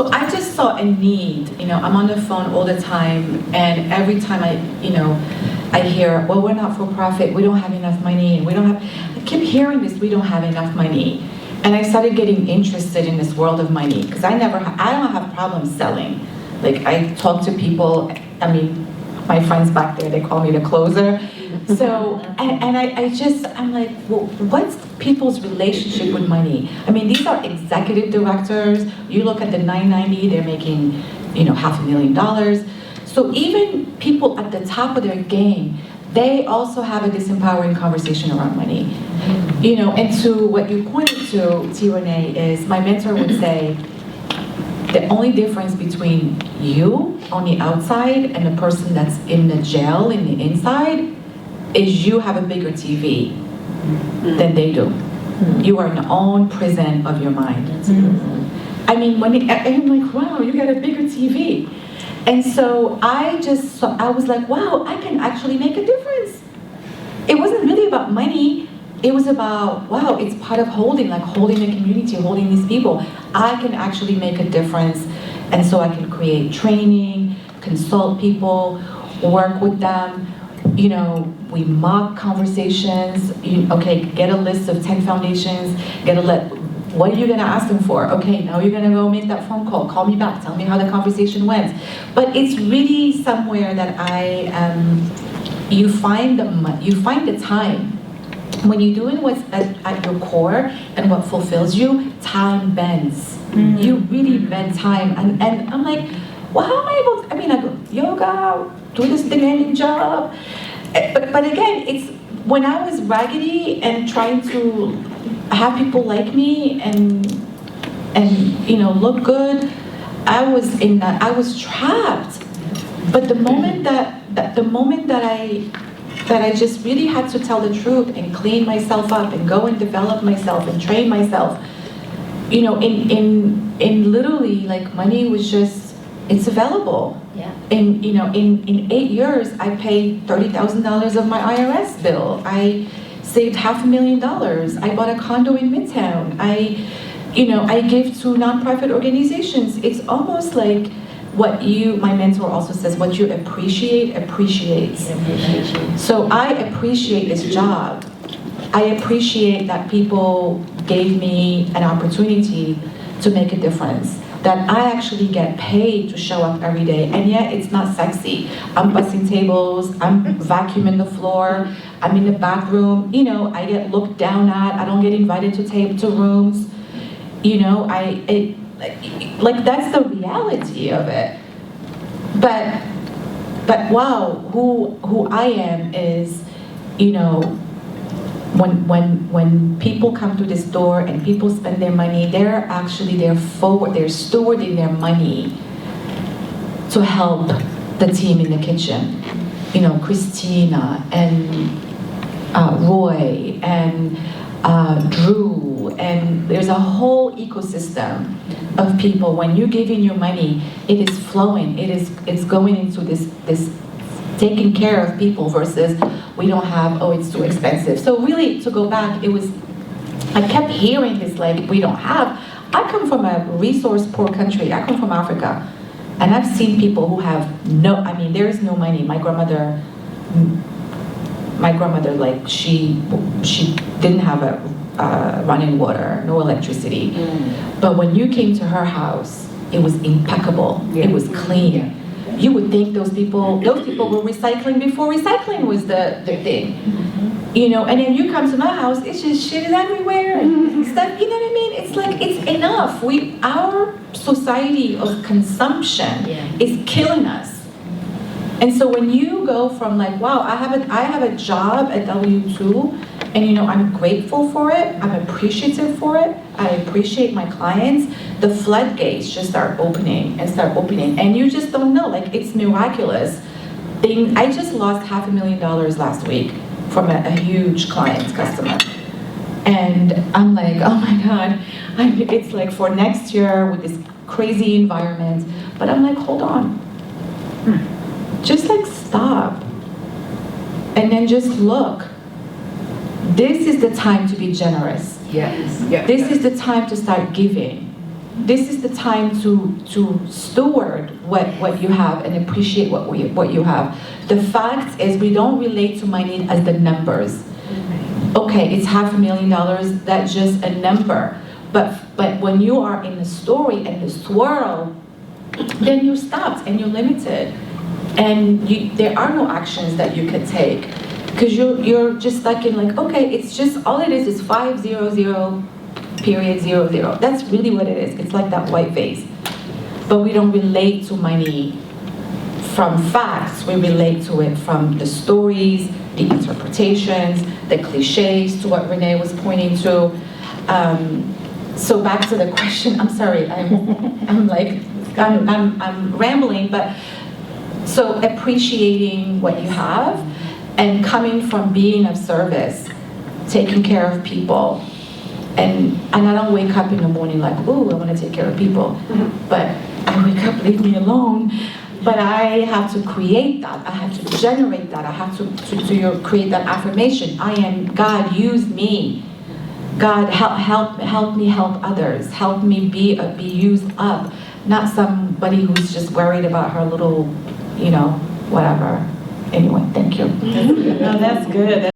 So I just saw a need, I'm on the phone all the time, and every time I hear, well, we're not for profit, we don't have enough money, and I keep hearing this, we don't have enough money. And I started getting interested in this world of money, because I don't have problems selling. Like, I talk to people, my friends back there, they call me the closer. So, and I'm like, well, what's people's relationship with money? These are executive directors. You look at the 990, they're making, $500,000. So even people at the top of their game, they also have a disempowering conversation around money. And to what you pointed to, T. Renee, is my mentor would say, the only difference between you on the outside and the person that's in the jail in the inside is you have a bigger TV than they do. You are in your own prison of your mind. I'm like, wow, you got a bigger TV. And so I was like, wow, I can actually make a difference. It wasn't really about money. It was about, wow, it's part of holding the community, holding these people. I can actually make a difference. And so I can create training, consult people, work with them. We mock conversations. Get a list of 10 foundations. What are you gonna ask them for? Okay, now you're gonna go make that phone call. Call me back, tell me how the conversation went. But it's really somewhere that you find the time. When you're doing what's at your core and what fulfills you, time bends. You really bend time. And I'm like, well, how am I able to, I go yoga, do this demanding job. But again, it's when I was raggedy and trying to have people like me and look good, I was trapped. But the moment that I just really had to tell the truth and clean myself up and go and develop myself and train myself, in literally, like, money was just, it's available. Yeah. In 8 years, I paid $30,000 of my IRS bill. I saved $500,000. I bought a condo in Midtown. I give to nonprofit organizations. It's almost like my mentor also says, what you appreciate appreciates. So I appreciate this job. I appreciate that people gave me an opportunity to make a difference. That I actually get paid to show up every day, and yet it's not sexy. I'm bussing tables, I'm vacuuming the floor, I'm in the back room, I get looked down at, I don't get invited to rooms, that's the reality of it. But wow, who I am is, when people come through this door and people spend their money, they're stewarding their money to help the team in the kitchen. Christina and Roy and Drew, and there's a whole ecosystem of people. When you're giving your money, it is flowing. It's going into this taking care of people versus we don't have, it's too expensive. So really, to go back, I kept hearing this, like, we don't have. I come from a resource poor country. I come from Africa. And I've seen people who have there is no money. My grandmother, like, she didn't have running water, no electricity. But when you came to her house, it was impeccable. Yeah. It was clean. Yeah. You would think those people were recycling before recycling was the thing. And then you come to my house, it's just shit is everywhere and stuff, what I mean? It's like, it's enough. Our society of consumption is killing us. And so when you go from like, wow, I have a job at W2, and I'm grateful for it, I'm appreciative for it, I appreciate my clients, the floodgates just start opening, and you just don't know, like, it's miraculous. I just lost $500,000 last week from a huge customer. And I'm like, oh my God, it's like for next year with this crazy environment, but I'm like, hold on. Just like stop. And then just look. This is the time to be generous. Yes. This is the time to start giving. this is the time to steward what you have and appreciate what you have. The fact is, we don't relate to money as the numbers. Okay, it's $500,000, that's just a number. But when you are in the story and the swirl, then you're stopped and you're limited. And there are no actions that you can take. Because you're just stuck in like, okay, it's just, all it is 500.00. That's really what it is. It's like that white vase. But we don't relate to money from facts. We relate to it from the stories, the interpretations, the cliches, to what Renee was pointing to. So back to the question. I'm sorry. I'm rambling. But so appreciating what you have, and coming from being of service, taking care of people. And I don't wake up in the morning like, ooh, I want to take care of people. But I wake up, leave me alone. But I have to create that. I have to generate that. I have to create that affirmation. I am, God, use me. God, help me help others. Help me be used up. Not somebody who's just worried about her little, whatever. Anyway, thank you. No, that's good.